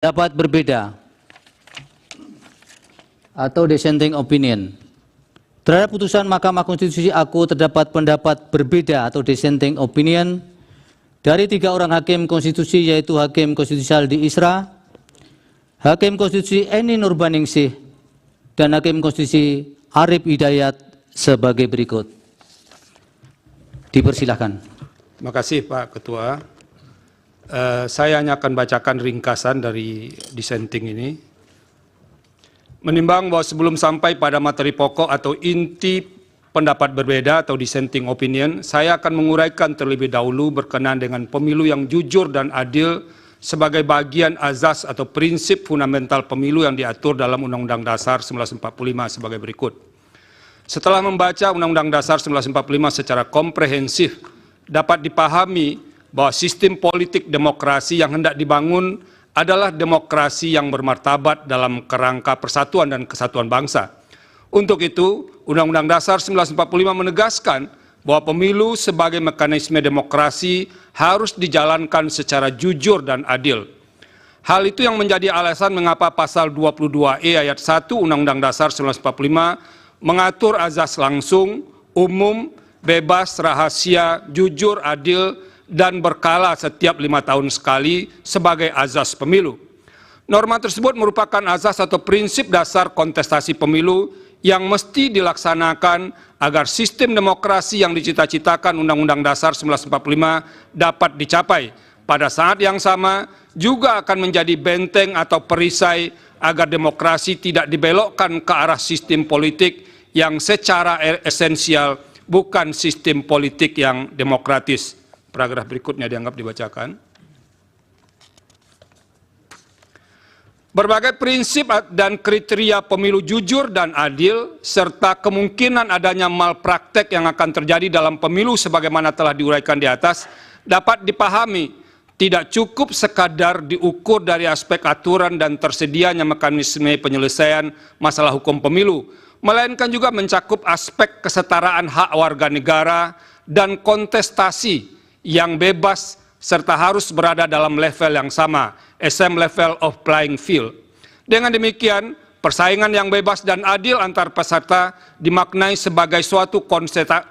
Pendapat berbeda atau dissenting opinion. Terhadap putusan Mahkamah Konstitusi aku terdapat pendapat berbeda atau dissenting opinion dari 3 orang hakim konstitusi, yaitu Hakim Konstitusi Saldi Isra, Hakim Konstitusi Eni Nurbaningsih, dan Hakim Konstitusi Arif Hidayat sebagai berikut. Dipersilahkan. Terima kasih Pak Ketua. Saya hanya akan bacakan ringkasan dari dissenting ini. Menimbang bahwa sebelum sampai pada materi pokok atau inti pendapat berbeda atau dissenting opinion, saya akan menguraikan terlebih dahulu berkenaan dengan pemilu yang jujur dan adil sebagai bagian azas atau prinsip fundamental pemilu yang diatur dalam Undang-Undang Dasar 1945 sebagai berikut. Setelah membaca Undang-Undang Dasar 1945 secara komprehensif, dapat dipahami bahwa sistem politik demokrasi yang hendak dibangun adalah demokrasi yang bermartabat dalam kerangka persatuan dan kesatuan bangsa. Untuk itu, Undang-Undang Dasar 1945 menegaskan bahwa pemilu sebagai mekanisme demokrasi harus dijalankan secara jujur dan adil. Hal itu yang menjadi alasan mengapa pasal 22E ayat 1 Undang-Undang Dasar 1945 mengatur azas langsung, umum, bebas, rahasia, jujur, adil, dan berkala setiap 5 tahun sekali sebagai azas pemilu. Norma tersebut merupakan azas atau prinsip dasar kontestasi pemilu yang mesti dilaksanakan agar sistem demokrasi yang dicita-citakan Undang-Undang Dasar 1945 dapat dicapai. Pada saat yang sama juga akan menjadi benteng atau perisai agar demokrasi tidak dibelokkan ke arah sistem politik yang secara esensial bukan sistem politik yang demokratis. Paragraf berikutnya dianggap dibacakan. Berbagai prinsip dan kriteria pemilu jujur dan adil, serta kemungkinan adanya malpraktek yang akan terjadi dalam pemilu sebagaimana telah diuraikan di atas, dapat dipahami tidak cukup sekadar diukur dari aspek aturan dan tersedianya mekanisme penyelesaian masalah hukum pemilu, melainkan juga mencakup aspek kesetaraan hak warga negara dan kontestasi yang bebas serta harus berada dalam level yang sama, same level of playing field. Dengan demikian, persaingan yang bebas dan adil antar peserta dimaknai sebagai suatu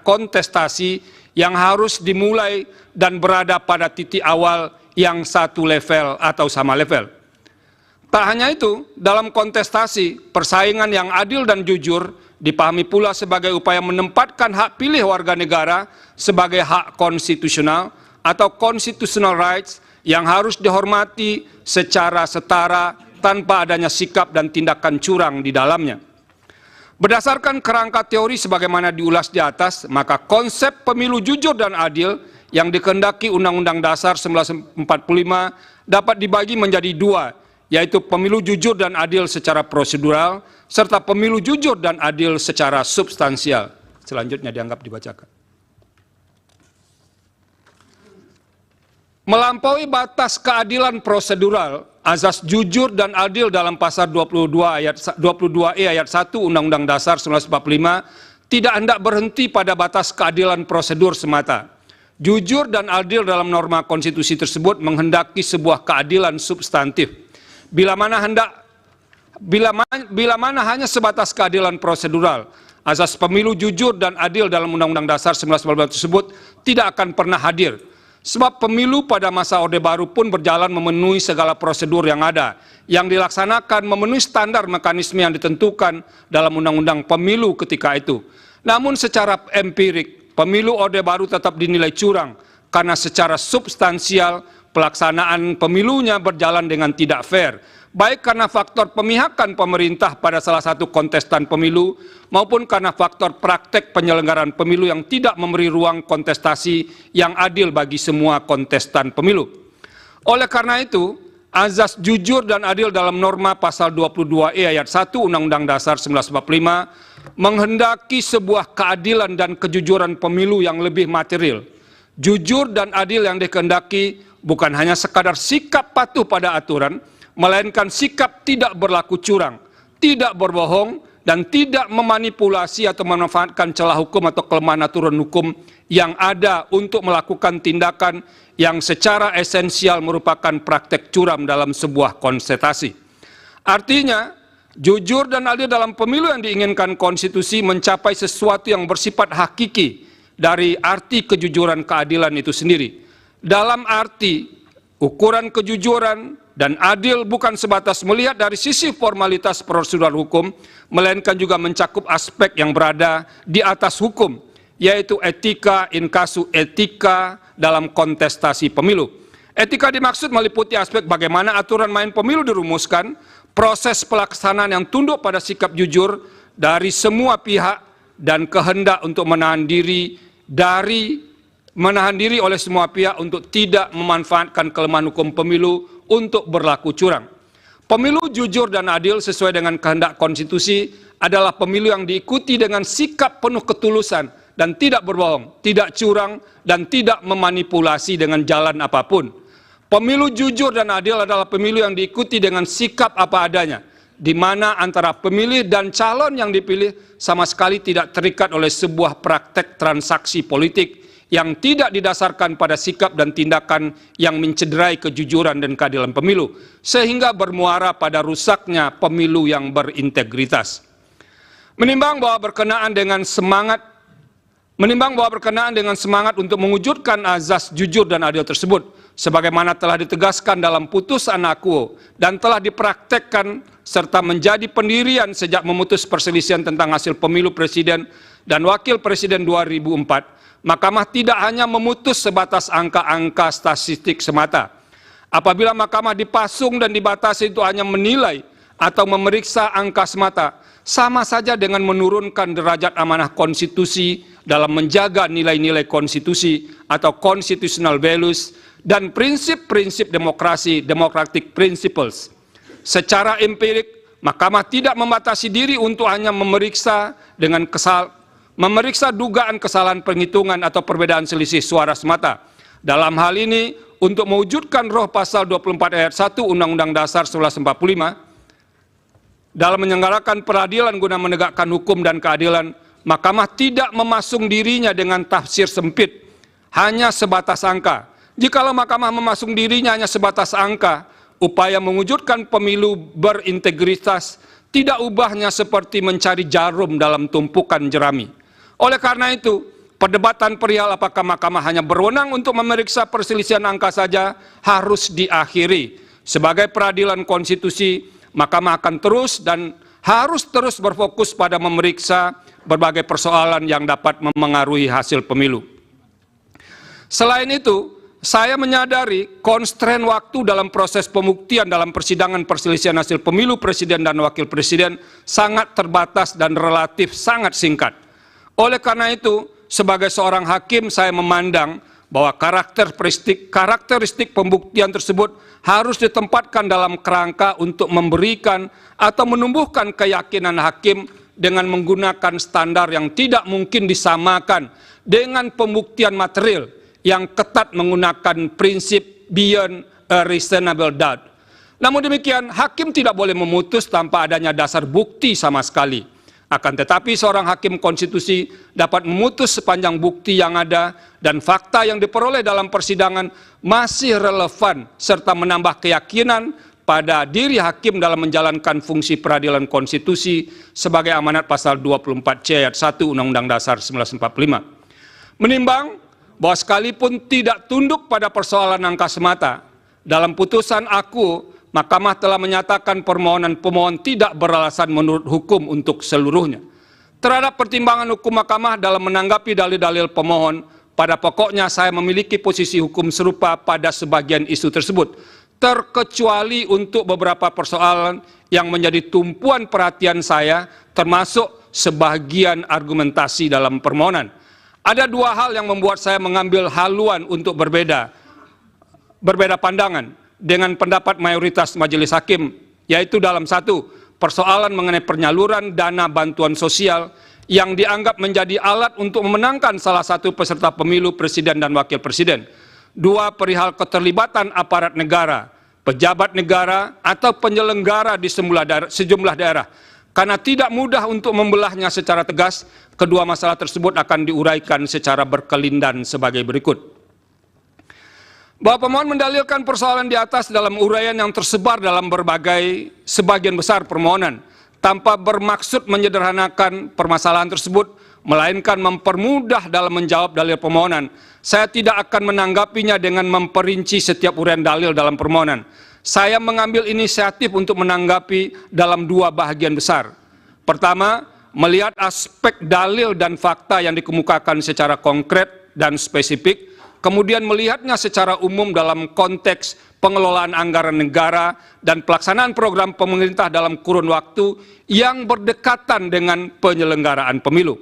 kontestasi yang harus dimulai dan berada pada titik awal yang satu level atau sama level. Tak hanya itu, dalam kontestasi, persaingan yang adil dan jujur dipahami pula sebagai upaya menempatkan hak pilih warga negara sebagai hak konstitusional atau constitutional rights yang harus dihormati secara setara tanpa adanya sikap dan tindakan curang di dalamnya. Berdasarkan kerangka teori sebagaimana diulas di atas, maka konsep pemilu jujur dan adil yang dikehendaki Undang-Undang Dasar 1945 dapat dibagi menjadi 2, yaitu pemilu jujur dan adil secara prosedural, serta pemilu jujur dan adil secara substansial. Selanjutnya dianggap dibacakan. Melampaui batas keadilan prosedural, azas jujur dan adil dalam pasal 22E ayat 1 Undang-Undang Dasar 1945 tidak hendak berhenti pada batas keadilan prosedur semata. Jujur dan adil dalam norma konstitusi tersebut menghendaki sebuah keadilan substantif. Bila mana hanya sebatas keadilan prosedural, azas pemilu jujur dan adil dalam Undang-Undang Dasar 1945 tersebut tidak akan pernah hadir. Sebab pemilu pada masa Orde Baru pun berjalan memenuhi segala prosedur yang ada, yang dilaksanakan memenuhi standar mekanisme yang ditentukan dalam Undang-Undang Pemilu ketika itu. Namun secara empirik, pemilu Orde Baru tetap dinilai curang karena secara substansial pelaksanaan pemilunya berjalan dengan tidak fair, baik karena faktor pemihakan pemerintah pada salah satu kontestan pemilu maupun karena faktor praktek penyelenggaraan pemilu yang tidak memberi ruang kontestasi yang adil bagi semua kontestan pemilu. Oleh karena itu, azas jujur dan adil dalam norma pasal 22E ayat 1 Undang-Undang Dasar 1945 menghendaki sebuah keadilan dan kejujuran pemilu yang lebih material. Jujur dan adil yang dikehendaki bukan hanya sekadar sikap patuh pada aturan, melainkan sikap tidak berlaku curang, tidak berbohong, dan tidak memanipulasi atau memanfaatkan celah hukum atau kelemahan aturan hukum yang ada untuk melakukan tindakan yang secara esensial merupakan praktek curam dalam sebuah kontestasi. Artinya, jujur dan adil dalam pemilu yang diinginkan konstitusi mencapai sesuatu yang bersifat hakiki dari arti kejujuran keadilan itu sendiri. Dalam arti, ukuran kejujuran dan adil bukan sebatas melihat dari sisi formalitas prosedural hukum, melainkan juga mencakup aspek yang berada di atas hukum, yaitu etika in casu etika dalam kontestasi pemilu. Etika dimaksud meliputi aspek bagaimana aturan main pemilu dirumuskan, proses pelaksanaan yang tunduk pada sikap jujur dari semua pihak, dan kehendak untuk menahan diri oleh semua pihak untuk tidak memanfaatkan kelemahan hukum pemilu untuk berlaku curang. Pemilu jujur dan adil sesuai dengan kehendak konstitusi adalah pemilu yang diikuti dengan sikap penuh ketulusan dan tidak berbohong, tidak curang, dan tidak memanipulasi dengan jalan apapun. Pemilu jujur dan adil adalah pemilu yang diikuti dengan sikap apa adanya, di mana antara pemilih dan calon yang dipilih sama sekali tidak terikat oleh sebuah praktek transaksi politik yang tidak didasarkan pada sikap dan tindakan yang mencederai kejujuran dan keadilan pemilu, sehingga bermuara pada rusaknya pemilu yang berintegritas. Menimbang bahwa berkenaan dengan semangat untuk mewujudkan azas jujur dan adil tersebut, sebagaimana telah ditegaskan dalam putusan akuo dan telah dipraktekkan serta menjadi pendirian sejak memutus perselisihan tentang hasil pemilu presiden dan wakil presiden 2004, Mahkamah tidak hanya memutus sebatas angka-angka statistik semata. Apabila Mahkamah dipasung dan dibatasi itu hanya menilai atau memeriksa angka semata, sama saja dengan menurunkan derajat amanah konstitusi dalam menjaga nilai-nilai konstitusi atau constitutional values dan prinsip-prinsip demokrasi, democratic principles. Secara empirik, Mahkamah tidak membatasi diri untuk hanya memeriksa dugaan kesalahan penghitungan atau perbedaan selisih suara semata. Dalam hal ini, untuk mewujudkan roh pasal 24 ayat 1 Undang-Undang Dasar 1945, dalam menyelenggarakan peradilan guna menegakkan hukum dan keadilan, Mahkamah tidak memasung dirinya dengan tafsir sempit, hanya sebatas angka. Jikalau Mahkamah memasung dirinya hanya sebatas angka, upaya mewujudkan pemilu berintegritas tidak ubahnya seperti mencari jarum dalam tumpukan jerami. Oleh karena itu, perdebatan perihal apakah Mahkamah hanya berwenang untuk memeriksa perselisihan angka saja harus diakhiri. Sebagai peradilan konstitusi, Mahkamah akan terus dan harus terus berfokus pada memeriksa berbagai persoalan yang dapat memengaruhi hasil pemilu. Selain itu, saya menyadari konstrain waktu dalam proses pembuktian dalam persidangan perselisihan hasil pemilu presiden dan wakil presiden sangat terbatas dan relatif sangat singkat. Oleh karena itu, sebagai seorang hakim saya memandang bahwa karakteristik pembuktian tersebut harus ditempatkan dalam kerangka untuk memberikan atau menumbuhkan keyakinan hakim dengan menggunakan standar yang tidak mungkin disamakan dengan pembuktian material yang ketat menggunakan prinsip beyond a reasonable doubt. Namun demikian, hakim tidak boleh memutus tanpa adanya dasar bukti sama sekali. Akan tetapi seorang hakim konstitusi dapat memutus sepanjang bukti yang ada dan fakta yang diperoleh dalam persidangan masih relevan serta menambah keyakinan pada diri hakim dalam menjalankan fungsi peradilan konstitusi sebagai amanat pasal 24C ayat 1 Undang-Undang Dasar 1945. Menimbang bahwa sekalipun tidak tunduk pada persoalan angka semata, dalam putusan aku, Mahkamah telah menyatakan permohonan pemohon tidak beralasan menurut hukum untuk seluruhnya. Terhadap pertimbangan hukum Mahkamah dalam menanggapi dalil-dalil pemohon, pada pokoknya saya memiliki posisi hukum serupa pada sebagian isu tersebut, terkecuali untuk beberapa persoalan yang menjadi tumpuan perhatian saya, termasuk sebagian argumentasi dalam permohonan. Ada dua hal yang membuat saya mengambil haluan untuk berbeda pandangan dengan pendapat mayoritas majelis hakim, yaitu dalam satu, persoalan mengenai penyaluran dana bantuan sosial yang dianggap menjadi alat untuk memenangkan salah satu peserta pemilu presiden dan wakil presiden. Dua, perihal keterlibatan aparat negara, pejabat negara, atau penyelenggara di sejumlah daerah. Karena tidak mudah untuk membelahnya secara tegas, kedua masalah tersebut akan diuraikan secara berkelindan sebagai berikut. bahwa pemohon mendalilkan persoalan di atas dalam uraian yang tersebar dalam sebagian besar permohonan, tanpa bermaksud menyederhanakan permasalahan tersebut, melainkan mempermudah dalam menjawab dalil permohonan. Saya tidak akan menanggapinya dengan memperinci setiap uraian dalil dalam permohonan. Saya mengambil inisiatif untuk menanggapi dalam dua bahagian besar. Pertama, melihat aspek dalil dan fakta yang dikemukakan secara konkret dan spesifik, kemudian melihatnya secara umum dalam konteks pengelolaan anggaran negara dan pelaksanaan program pemerintah dalam kurun waktu yang berdekatan dengan penyelenggaraan pemilu.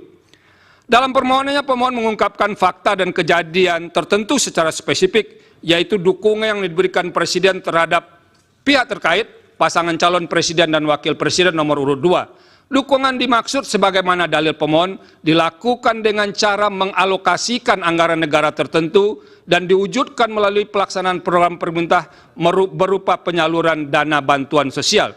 Dalam permohonannya, pemohon mengungkapkan fakta dan kejadian tertentu secara spesifik, yaitu dukungan yang diberikan Presiden terhadap pihak terkait, pasangan calon Presiden dan Wakil Presiden nomor urut 2. Dukungan dimaksud sebagaimana dalil pemohon dilakukan dengan cara mengalokasikan anggaran negara tertentu dan diwujudkan melalui pelaksanaan program pemerintah berupa penyaluran dana bantuan sosial.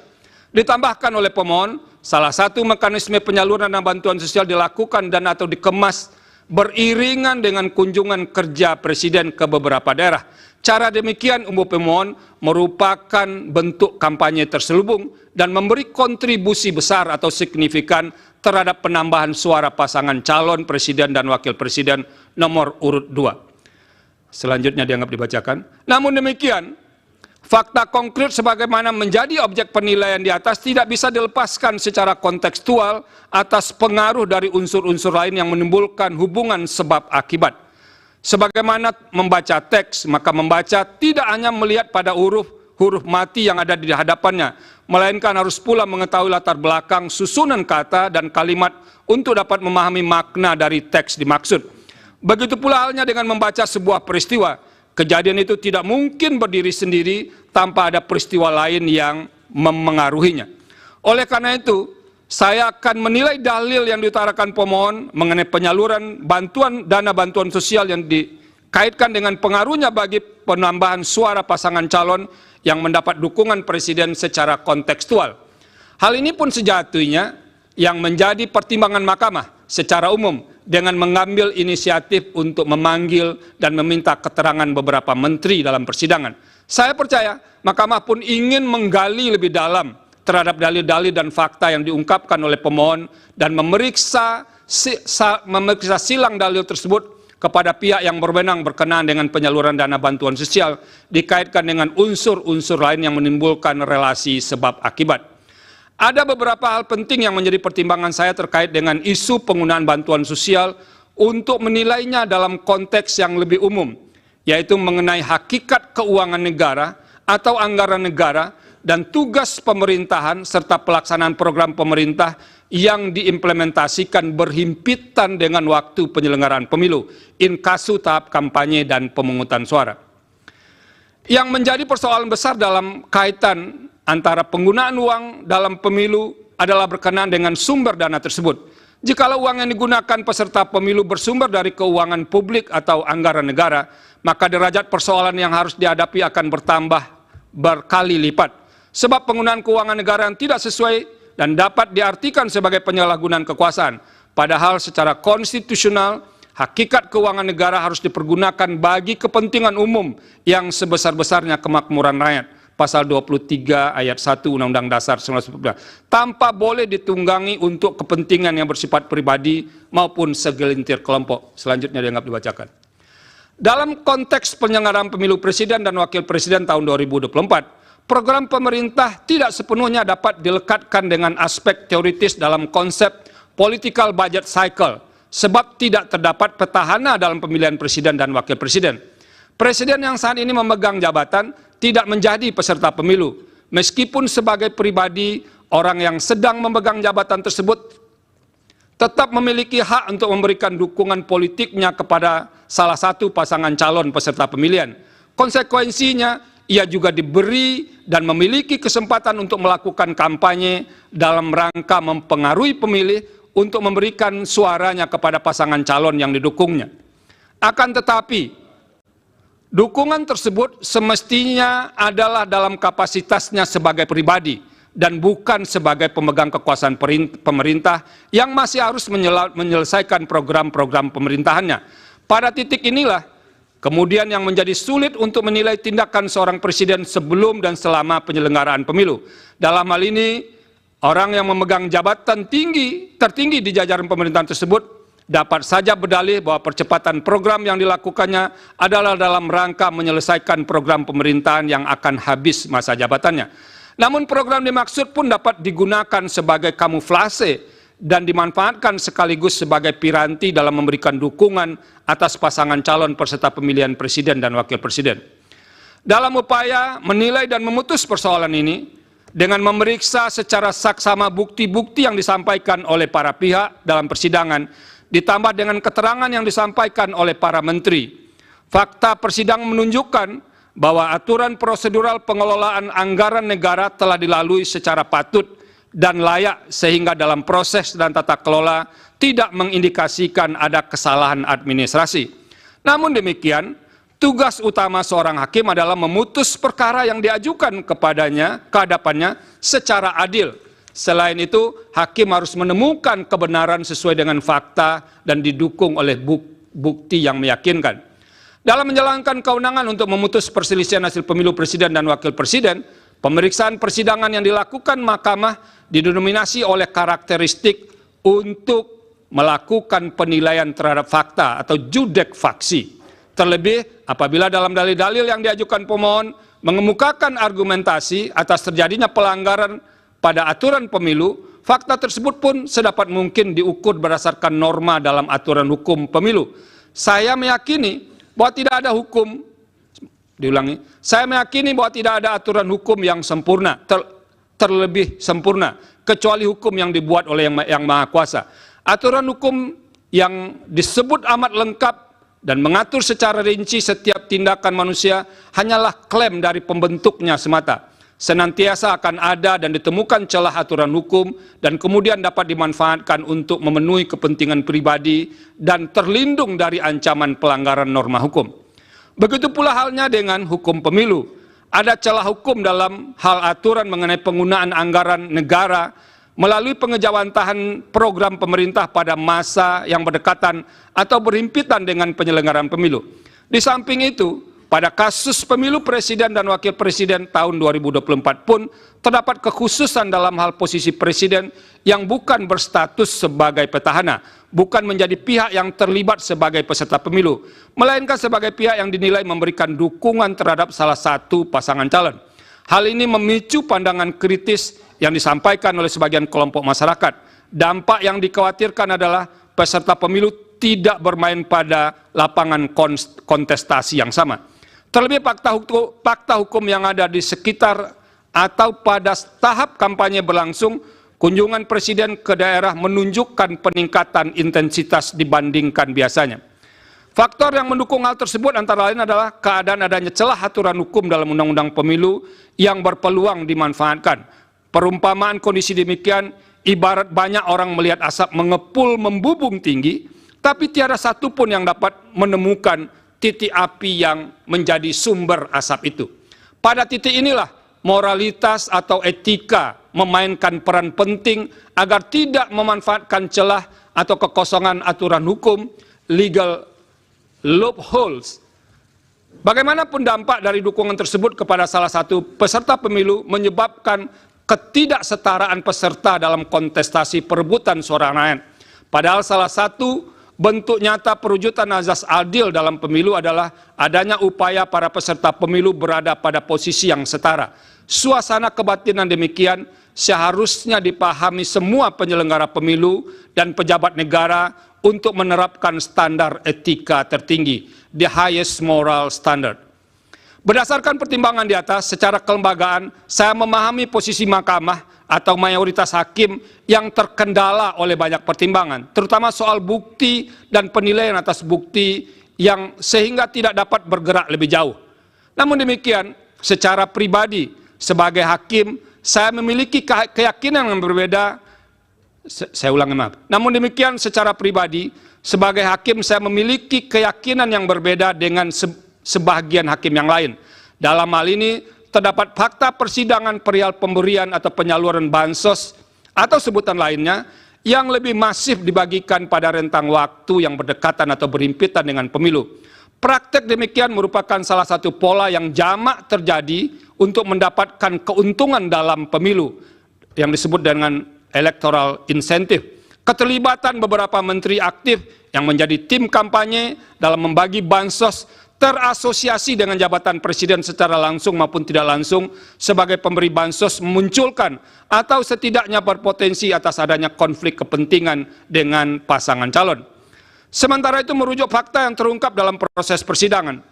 Ditambahkan oleh pemohon, salah satu mekanisme penyaluran dana bantuan sosial dilakukan dan atau dikemas beriringan dengan kunjungan kerja Presiden ke beberapa daerah. Cara demikian umum pemohon merupakan bentuk kampanye terselubung dan memberi kontribusi besar atau signifikan terhadap penambahan suara pasangan calon Presiden dan Wakil Presiden nomor urut 2. Selanjutnya dianggap dibacakan. Namun demikian, fakta konkret sebagaimana menjadi objek penilaian di atas tidak bisa dilepaskan secara kontekstual atas pengaruh dari unsur-unsur lain yang menimbulkan hubungan sebab akibat. Sebagaimana membaca teks, maka membaca tidak hanya melihat pada huruf mati yang ada di hadapannya, melainkan harus pula mengetahui latar belakang susunan kata dan kalimat untuk dapat memahami makna dari teks dimaksud. Begitu pula halnya dengan membaca sebuah peristiwa. Kejadian itu tidak mungkin berdiri sendiri tanpa ada peristiwa lain yang memengaruhinya. Oleh karena itu, saya akan menilai dalil yang diutarakan pemohon mengenai penyaluran dana bantuan sosial yang dikaitkan dengan pengaruhnya bagi penambahan suara pasangan calon yang mendapat dukungan Presiden secara kontekstual. Hal ini pun sejatinya yang menjadi pertimbangan Mahkamah secara umum dengan mengambil inisiatif untuk memanggil dan meminta keterangan beberapa menteri dalam persidangan. Saya percaya Mahkamah pun ingin menggali lebih dalam terhadap dalil-dalil dan fakta yang diungkapkan oleh pemohon dan memeriksa silang dalil tersebut kepada pihak yang berwenang berkenaan dengan penyaluran dana bantuan sosial dikaitkan dengan unsur-unsur lain yang menimbulkan relasi sebab akibat. Ada beberapa hal penting yang menjadi pertimbangan saya terkait dengan isu penggunaan bantuan sosial untuk menilainya dalam konteks yang lebih umum, yaitu mengenai hakikat keuangan negara atau anggaran negara dan tugas pemerintahan serta pelaksanaan program pemerintah yang diimplementasikan berhimpitan dengan waktu penyelenggaraan pemilu, inkasu tahap kampanye dan pemungutan suara. Yang menjadi persoalan besar dalam kaitan antara penggunaan uang dalam pemilu adalah berkenaan dengan sumber dana tersebut. Jikalau uang yang digunakan peserta pemilu bersumber dari keuangan publik atau anggaran negara, maka derajat persoalan yang harus dihadapi akan bertambah berkali lipat. Sebab penggunaan keuangan negara yang tidak sesuai dan dapat diartikan sebagai penyalahgunaan kekuasaan. Padahal secara konstitusional, hakikat keuangan negara harus dipergunakan bagi kepentingan umum yang sebesar-besarnya kemakmuran rakyat. Pasal 23 ayat 1 Undang-Undang Dasar 1945, tanpa boleh ditunggangi untuk kepentingan yang bersifat pribadi maupun segelintir kelompok. Selanjutnya dianggap dibacakan. Dalam konteks penyelenggaraan pemilu presiden dan wakil presiden tahun 2024, program pemerintah tidak sepenuhnya dapat dilekatkan dengan aspek teoritis dalam konsep political budget cycle, sebab tidak terdapat petahana dalam pemilihan presiden dan wakil presiden. Presiden yang saat ini memegang jabatan tidak menjadi peserta pemilu, meskipun sebagai pribadi orang yang sedang memegang jabatan tersebut tetap memiliki hak untuk memberikan dukungan politiknya kepada salah satu pasangan calon peserta pemilihan. Konsekuensinya, ia juga diberi dan memiliki kesempatan untuk melakukan kampanye dalam rangka mempengaruhi pemilih untuk memberikan suaranya kepada pasangan calon yang didukungnya. Akan tetapi, dukungan tersebut semestinya adalah dalam kapasitasnya sebagai pribadi dan bukan sebagai pemegang kekuasaan pemerintah yang masih harus menyelesaikan program-program pemerintahannya. Pada titik inilah Kemudian yang menjadi sulit untuk menilai tindakan seorang presiden sebelum dan selama penyelenggaraan pemilu. Dalam hal ini, orang yang memegang jabatan tertinggi di jajaran pemerintahan tersebut dapat saja berdalih bahwa percepatan program yang dilakukannya adalah dalam rangka menyelesaikan program pemerintahan yang akan habis masa jabatannya. Namun program dimaksud pun dapat digunakan sebagai kamuflase dan dimanfaatkan sekaligus sebagai piranti dalam memberikan dukungan atas pasangan calon peserta pemilihan presiden dan wakil presiden. Dalam upaya menilai dan memutus persoalan ini, dengan memeriksa secara saksama bukti-bukti yang disampaikan oleh para pihak dalam persidangan, ditambah dengan keterangan yang disampaikan oleh para menteri, fakta persidangan menunjukkan bahwa aturan prosedural pengelolaan anggaran negara telah dilalui secara patut dan layak sehingga dalam proses dan tata kelola tidak mengindikasikan ada kesalahan administrasi. Namun demikian, tugas utama seorang hakim adalah memutus perkara yang diajukan kepadanya, ke hadapannya secara adil. Selain itu, hakim harus menemukan kebenaran sesuai dengan fakta dan didukung oleh bukti yang meyakinkan. Dalam menjalankan kewenangan untuk memutus perselisihan hasil pemilu presiden dan wakil presiden, pemeriksaan persidangan yang dilakukan mahkamah didominasi oleh karakteristik untuk melakukan penilaian terhadap fakta atau judek faksi. Terlebih apabila dalam dalil-dalil yang diajukan pemohon mengemukakan argumentasi atas terjadinya pelanggaran pada aturan pemilu, fakta tersebut pun sedapat mungkin diukur berdasarkan norma dalam aturan hukum pemilu. Saya meyakini bahwa tidak ada hukum, saya meyakini bahwa tidak ada aturan hukum yang sempurna, terlebih sempurna, kecuali hukum yang dibuat oleh yang Maha Kuasa. Aturan hukum yang disebut amat lengkap dan mengatur secara rinci setiap tindakan manusia hanyalah klaim dari pembentuknya semata. Senantiasa akan ada dan ditemukan celah aturan hukum dan kemudian dapat dimanfaatkan untuk memenuhi kepentingan pribadi dan terlindung dari ancaman pelanggaran norma hukum. Begitu pula halnya dengan hukum pemilu. Ada celah hukum dalam hal aturan mengenai penggunaan anggaran negara melalui pengejawantahan program pemerintah pada masa yang berdekatan atau berhimpitan dengan penyelenggaraan pemilu. Di samping itu, pada kasus pemilu presiden dan wakil presiden tahun 2024 pun terdapat kekhususan dalam hal posisi presiden yang bukan berstatus sebagai petahana, bukan menjadi pihak yang terlibat sebagai peserta pemilu, melainkan sebagai pihak yang dinilai memberikan dukungan terhadap salah satu pasangan calon. Hal ini memicu pandangan kritis yang disampaikan oleh sebagian kelompok masyarakat. Dampak yang dikhawatirkan adalah peserta pemilu tidak bermain pada lapangan kontestasi yang sama. Terlebih fakta hukum yang ada di sekitar atau pada tahap kampanye berlangsung, kunjungan presiden ke daerah menunjukkan peningkatan intensitas dibandingkan biasanya. Faktor yang mendukung hal tersebut antara lain adalah keadaan adanya celah aturan hukum dalam undang-undang pemilu yang berpeluang dimanfaatkan. Perumpamaan kondisi demikian ibarat banyak orang melihat asap mengepul membubung tinggi, tapi tiada satu pun yang dapat menemukan titik api yang menjadi sumber asap itu. Pada titik inilah moralitas atau etika memainkan peran penting agar tidak memanfaatkan celah atau kekosongan aturan hukum, legal loopholes. Bagaimanapun dampak dari dukungan tersebut kepada salah satu peserta pemilu menyebabkan ketidaksetaraan peserta dalam kontestasi perebutan suara rakyat. Padahal salah satu bentuk nyata perwujudan azas adil dalam pemilu adalah adanya upaya para peserta pemilu berada pada posisi yang setara. Suasana kebatinan demikian seharusnya dipahami semua penyelenggara pemilu dan pejabat negara untuk menerapkan standar etika tertinggi, the highest moral standard. Berdasarkan pertimbangan di atas, secara kelembagaan, saya memahami posisi mahkamah atau mayoritas hakim yang terkendala oleh banyak pertimbangan, terutama soal bukti dan penilaian atas bukti yang sehingga tidak dapat bergerak lebih jauh. Namun demikian, secara pribadi, sebagai hakim, saya memiliki keyakinan yang berbeda. Saya ulangi, maaf. Namun demikian, secara pribadi, sebagai hakim, saya memiliki keyakinan yang berbeda dengan sebagian hakim yang lain. Dalam hal ini, terdapat fakta persidangan perihal pemberian atau penyaluran bansos atau sebutan lainnya yang lebih masif dibagikan pada rentang waktu yang berdekatan atau berhimpitan dengan pemilu. Praktek demikian merupakan salah satu pola yang jamak terjadi untuk mendapatkan keuntungan dalam pemilu yang disebut dengan electoral incentive. Keterlibatan beberapa menteri aktif yang menjadi tim kampanye dalam membagi bansos terasosiasi dengan jabatan presiden secara langsung maupun tidak langsung sebagai pemberi bansos memunculkan atau setidaknya berpotensi atas adanya konflik kepentingan dengan pasangan calon. Sementara itu merujuk fakta yang terungkap dalam proses persidangan.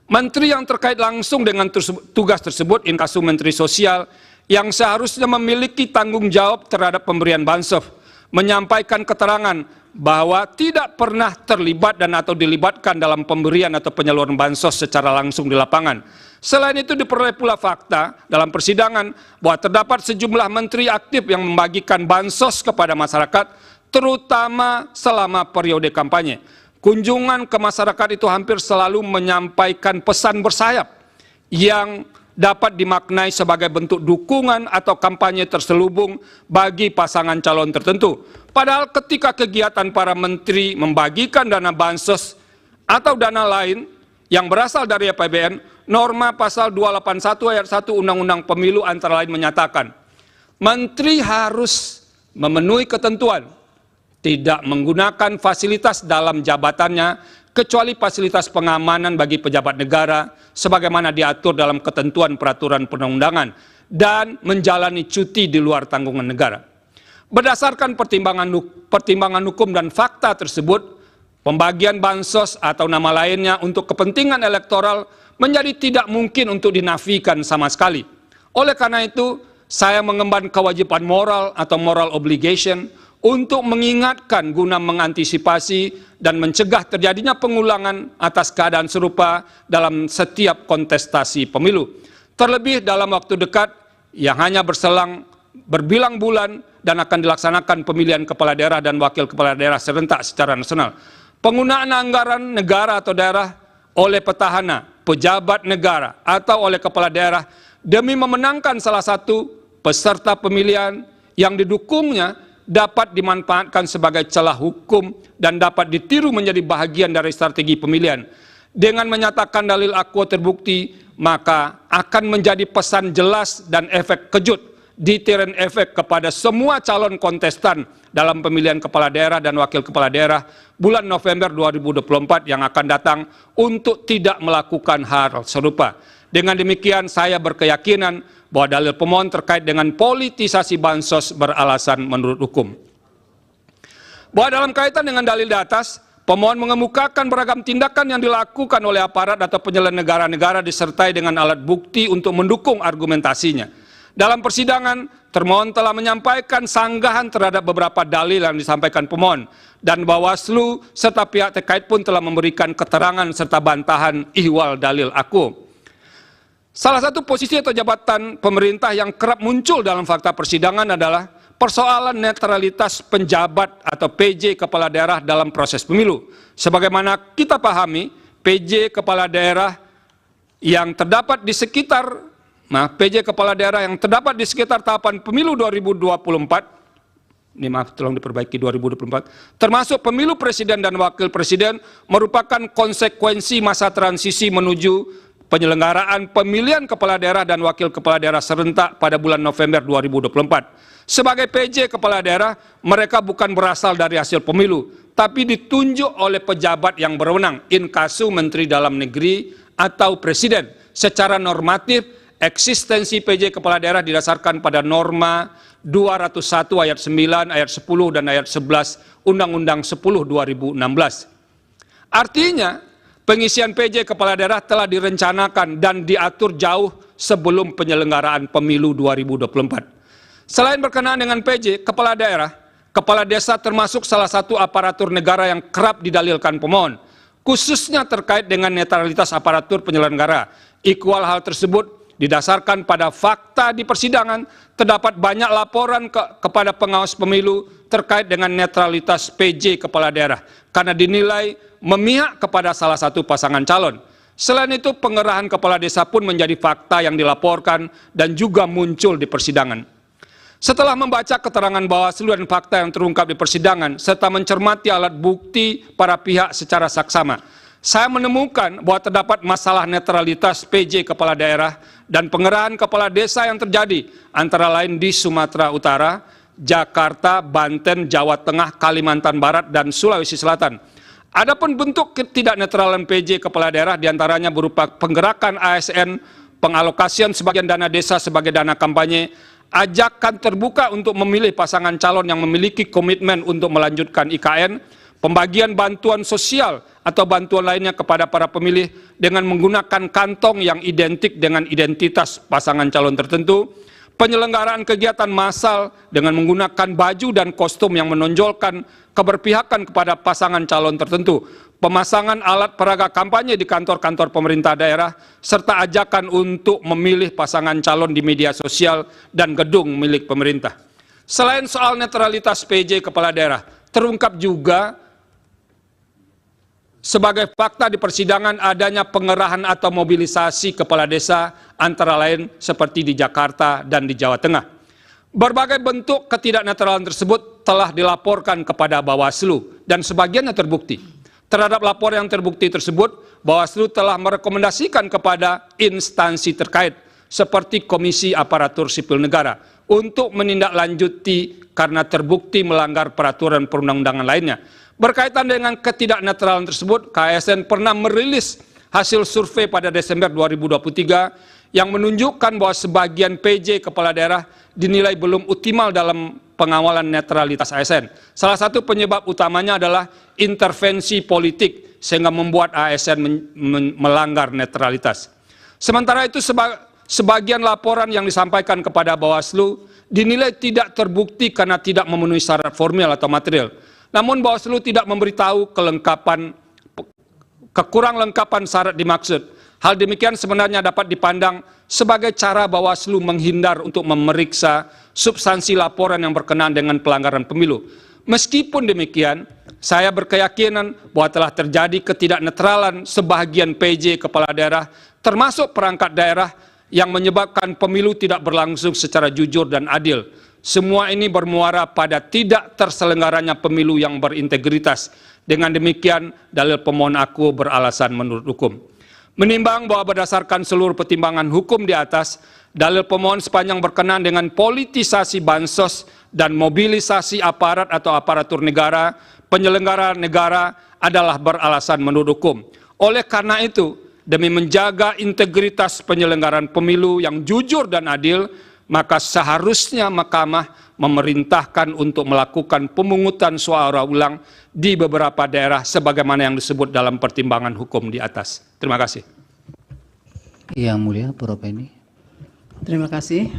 Menteri yang terkait langsung dengan tugas tersebut, inkasu Menteri Sosial, yang seharusnya memiliki tanggung jawab terhadap pemberian bansos, menyampaikan keterangan bahwa tidak pernah terlibat dan atau dilibatkan dalam pemberian atau penyaluran bansos secara langsung di lapangan. Selain itu diperoleh pula fakta dalam persidangan bahwa terdapat sejumlah menteri aktif yang membagikan bansos kepada masyarakat, terutama selama periode kampanye. Kunjungan ke masyarakat itu hampir selalu menyampaikan pesan bersayap yang dapat dimaknai sebagai bentuk dukungan atau kampanye terselubung bagi pasangan calon tertentu. Padahal ketika kegiatan para menteri membagikan dana bansos atau dana lain yang berasal dari APBN, norma pasal 281 ayat 1 Undang-Undang Pemilu antara lain menyatakan, menteri harus memenuhi ketentuan tidak menggunakan fasilitas dalam jabatannya kecuali fasilitas pengamanan bagi pejabat negara sebagaimana diatur dalam ketentuan peraturan perundang-undangan dan menjalani cuti di luar tanggungan negara. Berdasarkan pertimbangan hukum dan fakta tersebut, pembagian bansos atau nama lainnya untuk kepentingan elektoral menjadi tidak mungkin untuk dinafikan sama sekali. Oleh karena itu, saya mengemban kewajiban moral atau moral obligation untuk mengingatkan guna mengantisipasi dan mencegah terjadinya pengulangan atas keadaan serupa dalam setiap kontestasi pemilu. Terlebih dalam waktu dekat yang hanya berselang berbilang bulan dan akan dilaksanakan pemilihan kepala daerah dan wakil kepala daerah serentak secara nasional. Penggunaan anggaran negara atau daerah oleh petahana, pejabat negara atau oleh kepala daerah demi memenangkan salah satu peserta pemilihan yang didukungnya dapat dimanfaatkan sebagai celah hukum dan dapat ditiru menjadi bahagian dari strategi pemilihan. Dengan menyatakan dalil akuo terbukti, maka akan menjadi pesan jelas dan efek kejut, deterrent efek kepada semua calon kontestan dalam pemilihan kepala daerah dan wakil kepala daerah bulan November 2024 yang akan datang untuk tidak melakukan hal serupa. Dengan demikian, saya berkeyakinan bahwa dalil pemohon terkait dengan politisasi bansos beralasan menurut hukum. Bahwa dalam kaitan dengan dalil di atas, pemohon mengemukakan beragam tindakan yang dilakukan oleh aparat atau penyelenggara negara disertai dengan alat bukti untuk mendukung argumentasinya. Dalam persidangan, termohon telah menyampaikan sanggahan terhadap beberapa dalil yang disampaikan pemohon, dan Bawaslu serta pihak terkait pun telah memberikan keterangan serta bantahan ihwal dalil akuo. Salah satu posisi atau jabatan pemerintah yang kerap muncul dalam fakta persidangan adalah persoalan netralitas penjabat atau PJ kepala daerah dalam proses pemilu. Sebagaimana kita pahami, PJ kepala daerah yang terdapat di sekitar PJ kepala daerah yang terdapat di sekitar tahapan pemilu 2024, ini maaf tolong diperbaiki 2024, termasuk pemilu presiden dan wakil presiden merupakan konsekuensi masa transisi menuju penyelenggaraan pemilihan kepala daerah dan wakil kepala daerah serentak pada bulan November 2024. Sebagai PJ kepala daerah, mereka bukan berasal dari hasil pemilu, tapi ditunjuk oleh pejabat yang berwenang, inkasu Menteri Dalam Negeri atau Presiden. Secara normatif, eksistensi PJ kepala daerah didasarkan pada norma 201 ayat 9, ayat 10, dan ayat 11 Undang-Undang 10 2016. Artinya, pengisian PJ kepala daerah telah direncanakan dan diatur jauh sebelum penyelenggaraan pemilu 2024. Selain berkenaan dengan PJ kepala daerah, kepala desa termasuk salah satu aparatur negara yang kerap didalilkan pemohon, khususnya terkait dengan netralitas aparatur penyelenggara. Ikhwal hal tersebut didasarkan pada fakta di persidangan, terdapat banyak laporan kepada pengawas pemilu terkait dengan netralitas PJ kepala daerah, karena dinilai memihak kepada salah satu pasangan calon. Selain itu, pengerahan kepala desa pun menjadi fakta yang dilaporkan dan juga muncul di persidangan. Setelah membaca keterangan Bawaslu dan fakta yang terungkap di persidangan, serta mencermati alat bukti para pihak secara saksama, saya menemukan bahwa terdapat masalah netralitas PJ kepala daerah dan pengerahan kepala desa yang terjadi antara lain di Sumatera Utara, Jakarta, Banten, Jawa Tengah, Kalimantan Barat, dan Sulawesi Selatan. Adapun bentuk ketidaknetralan PJ kepala daerah diantaranya berupa penggerakan ASN, pengalokasian sebagian dana desa sebagai dana kampanye, ajakan terbuka untuk memilih pasangan calon yang memiliki komitmen untuk melanjutkan IKN, pembagian bantuan sosial atau bantuan lainnya kepada para pemilih dengan menggunakan kantong yang identik dengan identitas pasangan calon tertentu, penyelenggaraan kegiatan massal dengan menggunakan baju dan kostum yang menonjolkan keberpihakan kepada pasangan calon tertentu, pemasangan alat peraga kampanye di kantor-kantor pemerintah daerah, serta ajakan untuk memilih pasangan calon di media sosial dan gedung milik pemerintah. Selain soal netralitas PJ kepala daerah, terungkap juga sebagai fakta di persidangan adanya pengerahan atau mobilisasi kepala desa antara lain seperti di Jakarta dan di Jawa Tengah. Berbagai bentuk ketidaknetralan tersebut telah dilaporkan kepada Bawaslu dan sebagiannya terbukti. Terhadap laporan yang terbukti tersebut, Bawaslu telah merekomendasikan kepada instansi terkait seperti Komisi Aparatur Sipil Negara untuk menindaklanjuti karena terbukti melanggar peraturan perundang-undangan lainnya. Berkaitan dengan ketidaknetralan tersebut, KSN pernah merilis hasil survei pada Desember 2023 yang menunjukkan bahwa sebagian PJ kepala daerah dinilai belum optimal dalam pengawalan netralitas ASN. Salah satu penyebab utamanya adalah intervensi politik sehingga membuat ASN melanggar netralitas. Sementara itu sebagian laporan yang disampaikan kepada Bawaslu dinilai tidak terbukti karena tidak memenuhi syarat formil atau material. Namun Bawaslu tidak memberitahu kekurang lengkapan syarat dimaksud. Hal demikian sebenarnya dapat dipandang sebagai cara Bawaslu menghindar untuk memeriksa substansi laporan yang berkenaan dengan pelanggaran pemilu. Meskipun demikian, saya berkeyakinan bahwa telah terjadi ketidaknetralan sebagian PJ kepala daerah, termasuk perangkat daerah, yang menyebabkan pemilu tidak berlangsung secara jujur dan adil. Semua ini bermuara pada tidak terselenggaranya pemilu yang berintegritas. Dengan demikian, dalil pemohon aku beralasan menurut hukum. Menimbang bahwa berdasarkan seluruh pertimbangan hukum di atas, dalil pemohon sepanjang berkenaan dengan politisasi bansos dan mobilisasi aparat atau aparatur negara, penyelenggara negara adalah beralasan menurut hukum. Oleh karena itu, demi menjaga integritas penyelenggaraan pemilu yang jujur dan adil, maka seharusnya Mahkamah memerintahkan untuk melakukan pemungutan suara ulang di beberapa daerah sebagaimana yang disebut dalam pertimbangan hukum di atas. Terima kasih. Yang Mulia, Prof. Penny. Terima kasih.